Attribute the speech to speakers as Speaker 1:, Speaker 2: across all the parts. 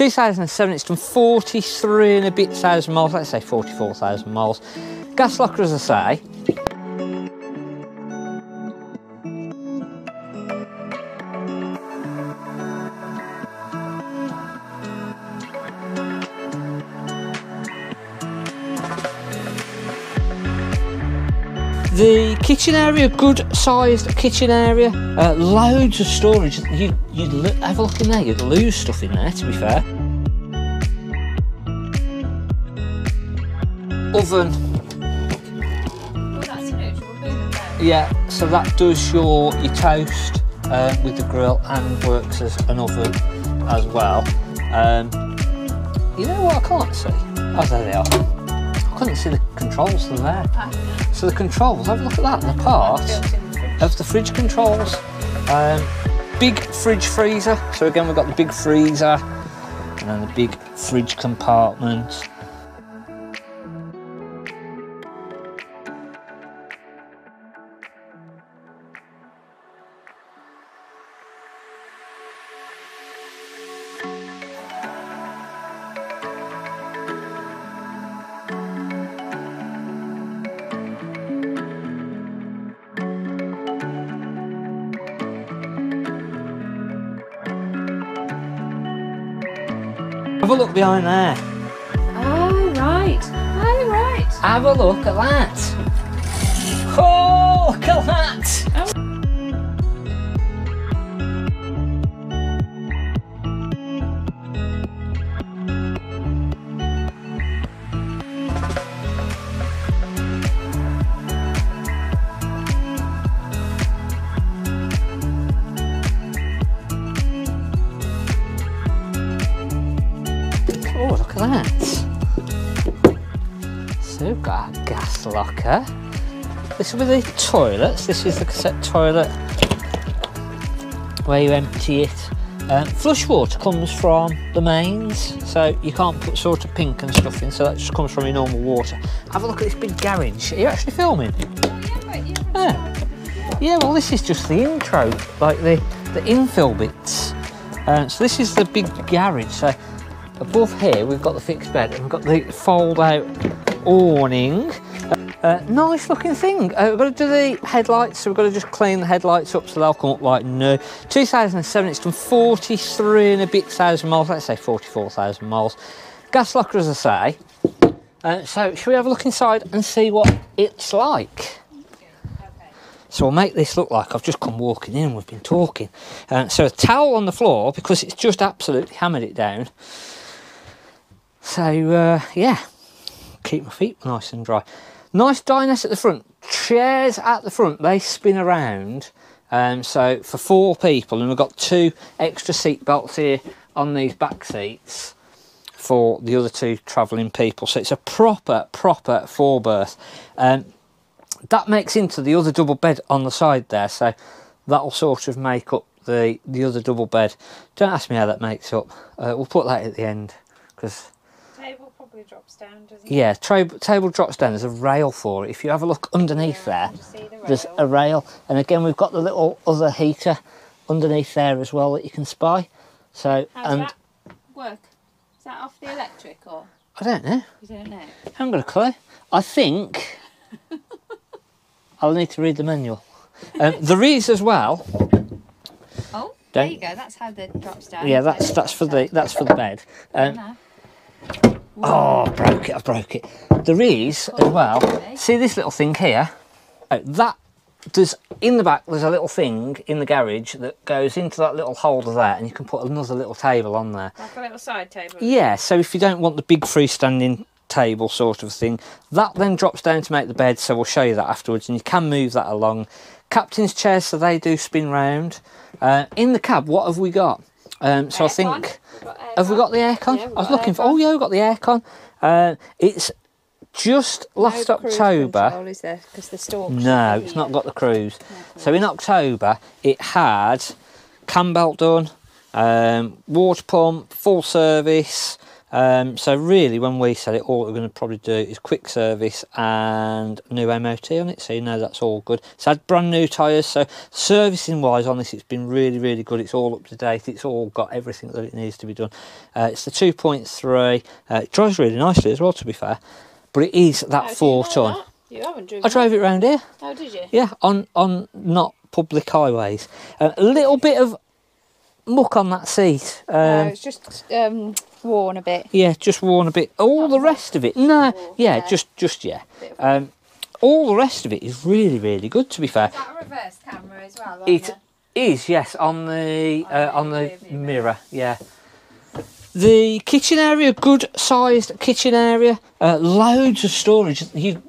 Speaker 1: 2007, it's done 43 and a bit thousand miles, let's say 44,000 miles. Gas locker, as I say. The kitchen area, good sized kitchen area, loads of storage. You'd have a look in there, you'd lose stuff in there, to be fair. Oven.
Speaker 2: Oh, that's huge. We'll move it down.
Speaker 1: Yeah, so that does your toast with the grill and works as an oven as well. You know what I can't see? Oh, there they are. I couldn't see the controls, they're there. So the controls, have a look at that, they're part of the fridge controls. Big fridge freezer, so again we've got the big freezer and then the big fridge compartment. Have a look behind there.
Speaker 2: Oh, right. Oh, right.
Speaker 1: Have a look at that. Oh, look at that.
Speaker 2: Oh.
Speaker 1: Oh, look at that. So we've got our gas locker. This will be the toilets. This is the cassette toilet where you empty it. Flush water comes from the mains, so you can't put sort of pink and stuff in, so that just comes from your normal water. Have a look at this big garage. Are you actually filming? Yeah, well this is just the intro, like the infill bits. So this is the big garage. So above here we've got the fixed bed and we've got the fold out awning. Nice looking thing. We've got to do the headlights, so we've got to just clean the headlights up so they'll come up like new. 2007, it's done 43 and a bit thousand miles, let's say 44,000 miles. Gas locker, as I say. So shall we have a look inside and see what it's like? So we'll make this look like I've just come walking in and we've been talking. So a towel on the floor because it's just absolutely hammered it down. So yeah, keep my feet nice and dry. Nice dinette at the front, chairs at the front, they spin around. So for 4 people, and we've got 2 extra seat belts here on these back seats for the other 2 travelling people. So it's a proper 4-berth. That makes into the other double bed on the side there, so that'll sort of make up the other double bed. Don't ask me how that makes up. We'll put that at the end, because
Speaker 2: Table probably drops down, doesn't it?
Speaker 1: yeah, table drops down. There's a rail for it. If you have a look underneath there, there's a rail, and again we've got the little other heater underneath there as well that you can spy. So
Speaker 2: how does that work? Is that off the electric or?
Speaker 1: I don't know.
Speaker 2: You don't know.
Speaker 1: I haven't got a clue. I think I'll need to read the manual. There is as well.
Speaker 2: Oh, there you go. That's how the drops down.
Speaker 1: Yeah, that's for the bed. Oh, I broke it. There is as well. See this little thing here? In the back there's a little thing in the garage that goes into that little holder there, and you can put another little table on there.
Speaker 2: Like a little side table.
Speaker 1: Yeah, so if you don't want the big freestanding table sort of thing, that then drops down to make the bed, so we'll show you that afterwards, and you can move that along. Captain's chairs, so they do spin round. In the cab, what have we got? So I think, have we got the aircon?
Speaker 2: Yeah,
Speaker 1: I was looking for, oh yeah, we've got the aircon. It's just last October.
Speaker 2: Is there? Because the stalks.
Speaker 1: No, it's not got the cruise. So in October, it had cam belt done, water pump, full service, So really, when we sell it, all we're going to probably do is quick service and new MOT on it, so you know that's all good. It's had brand new tyres, so servicing wise on this, it's been really, really good. It's all up to date. It's all got everything that it needs to be done. It's the 2.3. It drives really nicely as well, to be fair, but it is that 4-ton.
Speaker 2: You haven't driven.
Speaker 1: I drove it round here.
Speaker 2: Oh, did you?
Speaker 1: Yeah, on not public highways. A little bit of muck on that seat.
Speaker 2: It's just worn a bit.
Speaker 1: Yeah, just worn a bit. All the rest of it, no, yeah, just yeah. All the rest of it is really, really good, to be fair.
Speaker 2: Is that a reverse camera as well?
Speaker 1: It is, yes, on the mirror, yeah. The kitchen area, good sized kitchen area, loads of storage. You'd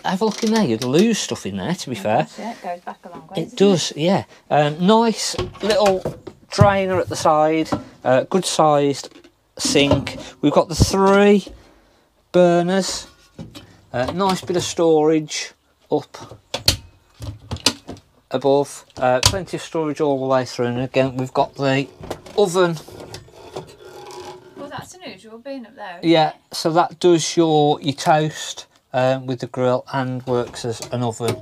Speaker 1: have a look in there, you'd lose stuff in there, to be fair.
Speaker 2: Yeah, it goes back a long way.
Speaker 1: It does, yeah. Nice little drainer at the side, good sized sink. We've got the 3 burners, nice bit of storage up above, plenty of storage all the way through, and again we've got the oven.
Speaker 2: Well, that's unusual being up there.
Speaker 1: Yeah, so that does your toast with the grill and works as an oven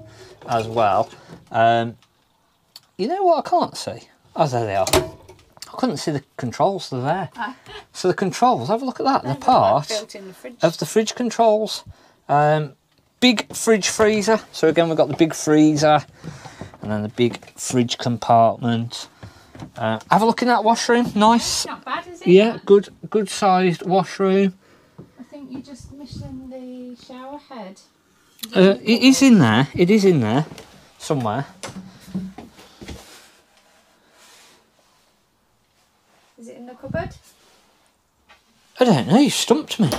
Speaker 1: as well. You know what I can't see? Oh, there they are. I couldn't see the controls, they're there. So the controls, have a look at that. They're part of the fridge controls. Big fridge freezer. So again, we've got the big freezer and then the big fridge compartment. Have a look in that washroom, nice.
Speaker 2: Not bad, is it?
Speaker 1: Yeah, good sized washroom.
Speaker 2: I think you're just missing the shower head.
Speaker 1: It is in there, it is in there somewhere.
Speaker 2: Is it in the cupboard?
Speaker 1: I don't know, you stumped me.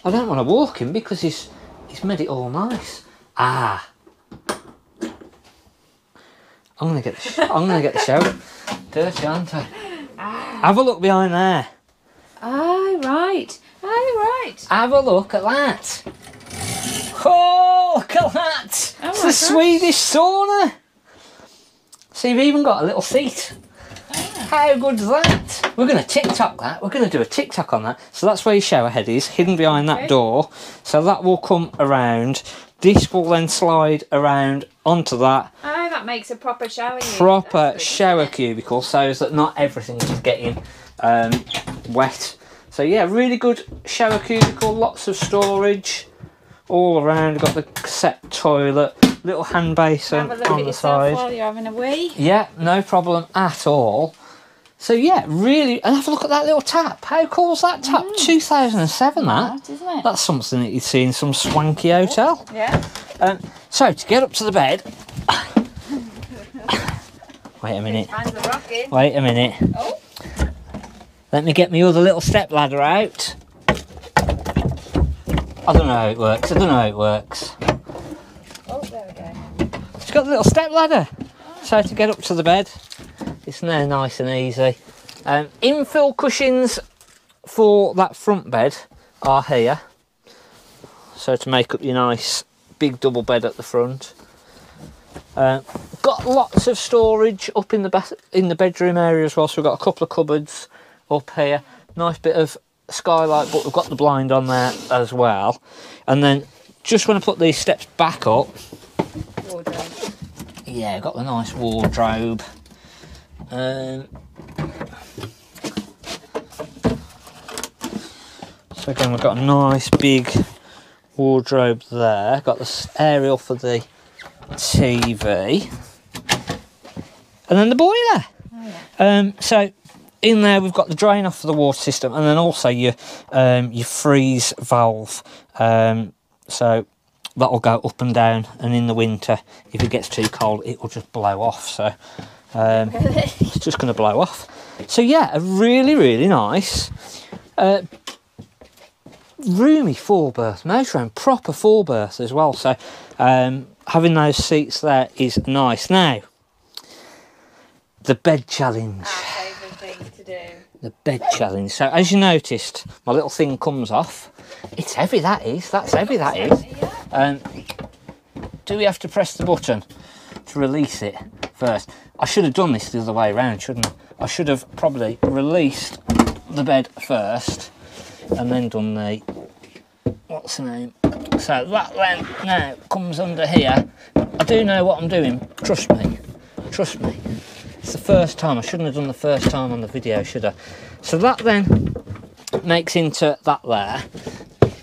Speaker 1: I don't want to walk him because he's made it all nice. Ah. I'm gonna get the shower. Dirty, aren't I? Have a look behind there.
Speaker 2: Oh, right. Oh, right.
Speaker 1: Have a look at that. Oh, look at that.
Speaker 2: Oh,
Speaker 1: it's the Swedish sauna. So you've even got a little seat. How good's that? We're going to TikTok that. We're going to do a TikTok on that. So that's where your shower head is, hidden behind that door. So that will come around. This will then slide around onto that.
Speaker 2: Oh, that makes a proper shower unit.
Speaker 1: Proper shower cubicle, so that not everything is getting wet. So yeah, really good shower cubicle, lots of storage all around. Got the set toilet, little hand basin on the side.
Speaker 2: While you're having a wee.
Speaker 1: Yeah, no problem at all. So yeah, really, and have a look at that little tap. How cool's that tap? 2007, that.
Speaker 2: Isn't it?
Speaker 1: That's something that you'd see in some swanky hotel.
Speaker 2: Yeah.
Speaker 1: So to get up to the bed. Wait a minute. Wait a minute.
Speaker 2: Oh.
Speaker 1: Let me get my other little step ladder out. I don't know how it works. I don't know how it works.
Speaker 2: Oh, there we go.
Speaker 1: It's got the little step ladder. So to get up to the bed, it's now nice and easy. Infill cushions for that front bed are here. So to make up your nice big double bed at the front. Got lots of storage up in the bedroom area as well. So we've got a couple of cupboards up here. Nice bit of skylight, but we've got the blind on there as well. And then just when I put these steps back up,
Speaker 2: Wardrobe.
Speaker 1: yeah, got the nice wardrobe. So again, we've got a nice big wardrobe there. Got the aerial for the TV, and then the boiler.
Speaker 2: Oh, yeah.
Speaker 1: So in there we've got the drain off for the water system, and then also your freeze valve. So that'll go up and down, and in the winter, if it gets too cold, it will just blow off. So it's just going to blow off. So yeah, a really, really nice, roomy 4-berth motorhome, proper 4-berth as well. So having those seats there is nice. Now, the bed challenge.
Speaker 2: Our favourite thing to do.
Speaker 1: The bed challenge. So as you noticed, my little thing comes off. It's heavy, that is. That's heavy, that is. Do we have to press the button to release it first? I should have done this the other way around, shouldn't I? I should have probably released the bed first and then done the, what's the name? So that then now comes under here. I do know what I'm doing, trust me, trust me. It's the first time, I shouldn't have done the first time on the video, should I? So that then makes into that there.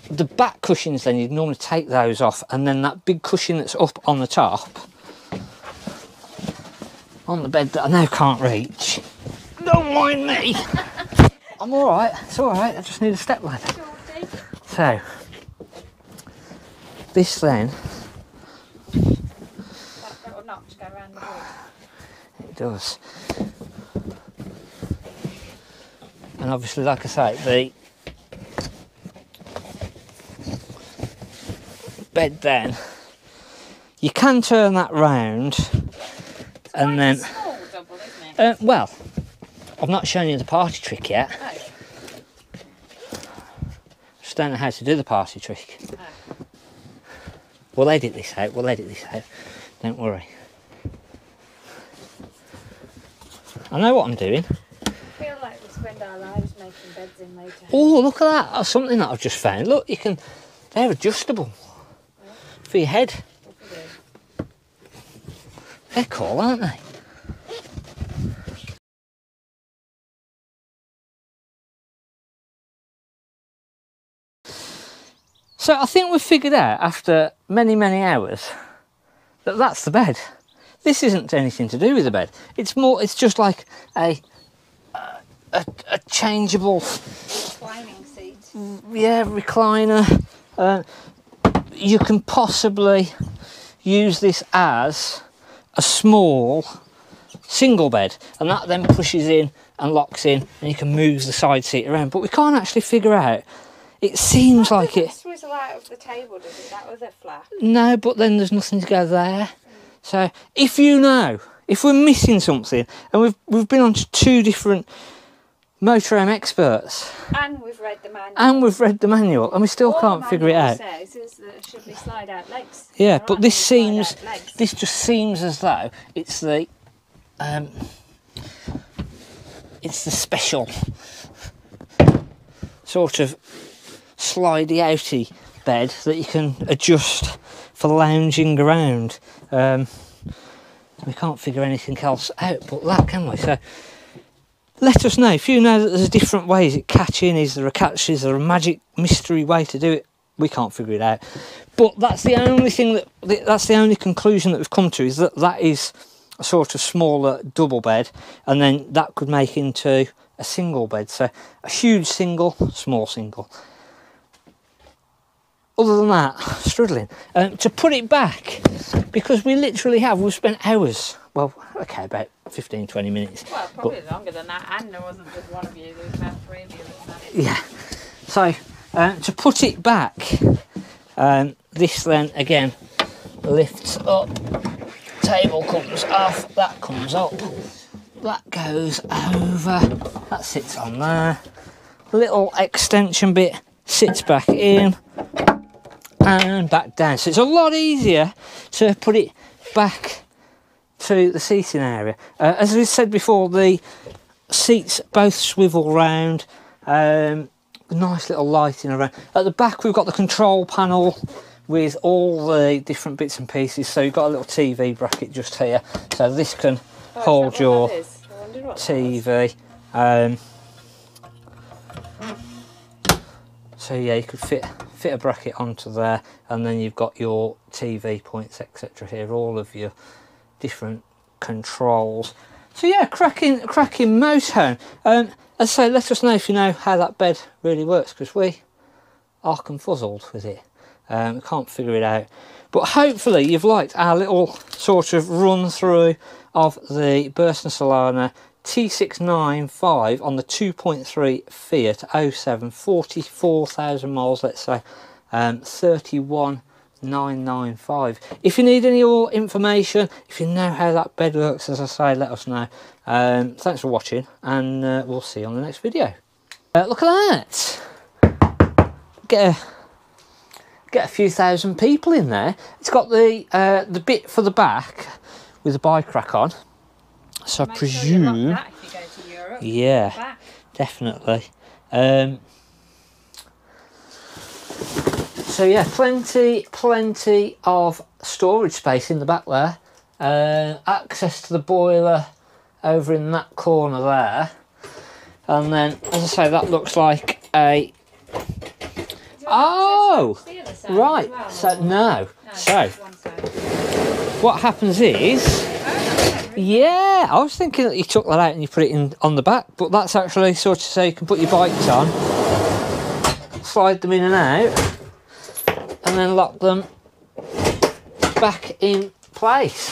Speaker 1: The back cushions then, you'd normally take those off, and then that big cushion that's up on the top, on the bed that I now can't reach. Don't mind me. I'm alright, it's alright, I just need a step ladder. So, this then,
Speaker 2: That little notch go around the wood.
Speaker 1: it does. And obviously, like I say, the bed then, you can turn that round, and then,
Speaker 2: Small double, isn't it?
Speaker 1: well, I've not shown you the party trick yet.
Speaker 2: Oh.
Speaker 1: Just don't know how to do the party trick.
Speaker 2: Oh.
Speaker 1: We'll edit this out, we'll edit this out. Don't worry. I know what I'm doing.
Speaker 2: I feel like we spend our lives making beds in later.
Speaker 1: Oh, look at that. That's something that I've just found. Look, you can, they're adjustable.
Speaker 2: Yeah.
Speaker 1: For your head.
Speaker 2: What we do.
Speaker 1: They're cool, aren't they? So I think we've figured out after many, many hours that that's the bed. This isn't anything to do with the bed. It's more, it's just like a changeable,
Speaker 2: Reclining seat.
Speaker 1: yeah, recliner. You can possibly use this as a small single bed, and that then pushes in and locks in, and you can move the side seat around. But we can't actually figure out. It seems like it.
Speaker 2: Swizzle out of the table, does it? That was a flap.
Speaker 1: No, but then there's nothing to go there. So if you know, if we're missing something, and we've been on to 2 different motorhome experts,
Speaker 2: And we've read the manual.
Speaker 1: and we've read the manual, and we still
Speaker 2: All
Speaker 1: can't
Speaker 2: the
Speaker 1: figure it
Speaker 2: manual
Speaker 1: out.
Speaker 2: says is that it should be slide out legs.
Speaker 1: Yeah,
Speaker 2: There
Speaker 1: but
Speaker 2: aren't
Speaker 1: this
Speaker 2: any slide
Speaker 1: seems,
Speaker 2: out legs.
Speaker 1: this just seems as though it's the special sort of slidey outy bed that you can adjust for lounging around. We can't figure anything else out but that, can we? So let us know if you know that there's different ways it catch in. Is there a catch? Is there a magic mystery way to do it? We can't figure it out. But that's the only thing that's the only conclusion that we've come to, is that that is a sort of smaller double bed, and then that could make into a single bed. So a huge single, small single. Other than that, struggling. To put it back, because we literally have, we've spent hours, well, okay, about 15-20 minutes.
Speaker 2: Well, probably longer than that, and there wasn't just one of you, there was about 3 of you that done it.
Speaker 1: Yeah. So, to put it back, this then, again, lifts up, table comes off, that comes up, that goes over, that sits on there, little extension bit sits back in, and back down. So it's a lot easier to put it back to the seating area. As we said before, the seats both swivel round, nice little lighting around. At the back we've got the control panel with all the different bits and pieces. So you've got a little TV bracket just here, so this can hold your TV. So yeah, you could fit a bracket onto there, and then you've got your TV points, etc. here, all of your different controls. So yeah, cracking motorhome. As I say, let us know if you know how that bed really works, because we are confuzzled with it. We can't figure it out. But hopefully you've liked our little sort of run through of the Burstner Solano T695 on the 2.3 Fiat 07, 44,000 miles, let's say, 31,995. If you need any more information, if you know how that bed works, as I say, let us know. Thanks for watching, and we'll see you on the next video. Look at that! Get a few thousand people in there. It's got the bit for the back with the bike rack on. So I presume,
Speaker 2: sure you lock that if you go to Europe.
Speaker 1: yeah, definitely. So yeah, plenty of storage space in the back there. Access to the boiler over in that corner there. And then, as I say, that looks like a... Oh! Right, so no. So, what happens is... Yeah, I was thinking that you took that out and you put it in on the back, but that's actually sort of so you can put your bikes on, slide them in and out, and then lock them back in place.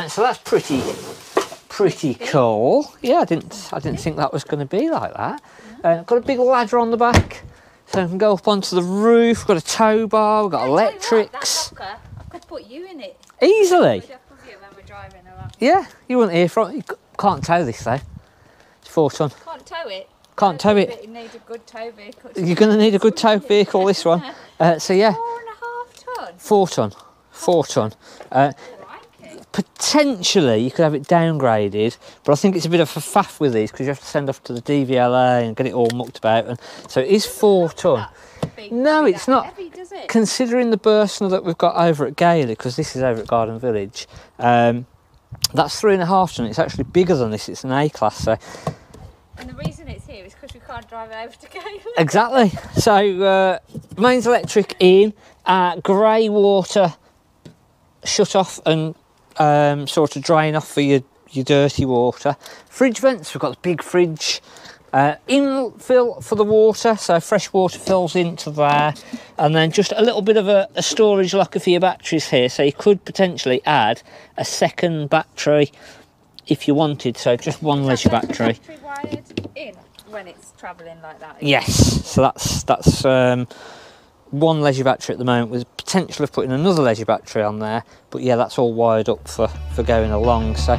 Speaker 1: So that's pretty cool. Yeah, I didn't think that was going to be like that. Got a big ladder on the back, so I can go up onto the roof. Got a tow bar. We've got electrics.
Speaker 2: That locker, I could put you in it
Speaker 1: easily.
Speaker 2: Driving a lot.
Speaker 1: Yeah, you wouldn't hear from. You can't tow this though. It's 4 ton.
Speaker 2: Can't tow it.
Speaker 1: Can't tow it.
Speaker 2: You need a good tow vehicle.
Speaker 1: You're going to need a good tow vehicle. This one. So yeah.
Speaker 2: 4.5 ton.
Speaker 1: 4 ton. 4 ton. Potentially you could have it downgraded, but I think it's a bit of a faff with these because you have to send off to the DVLA and get it all mucked about. And so it is 4 ton. No, it's not.
Speaker 2: Heavy, does it?
Speaker 1: Considering the Burstner that we've got over at Gailey, because this is over at Garden Village, that's 3.5 ton. It's actually bigger than this. It's an A class. So.
Speaker 2: And the reason it's here is because we can't drive over to Gailey.
Speaker 1: Exactly. So mains electric in, grey water shut off and sort of drain off for your dirty water. Fridge vents. We've got the big fridge. Infill for the water, so fresh water fills into there, and then just a little bit of a storage locker for your batteries here, so you could potentially add a second battery if you wanted, so just one leisure battery.
Speaker 2: Battery wired in when it's travelling like that?
Speaker 1: Yes, so that's one leisure battery at the moment with potential of putting another leisure battery on there, but yeah, that's all wired up for going along. So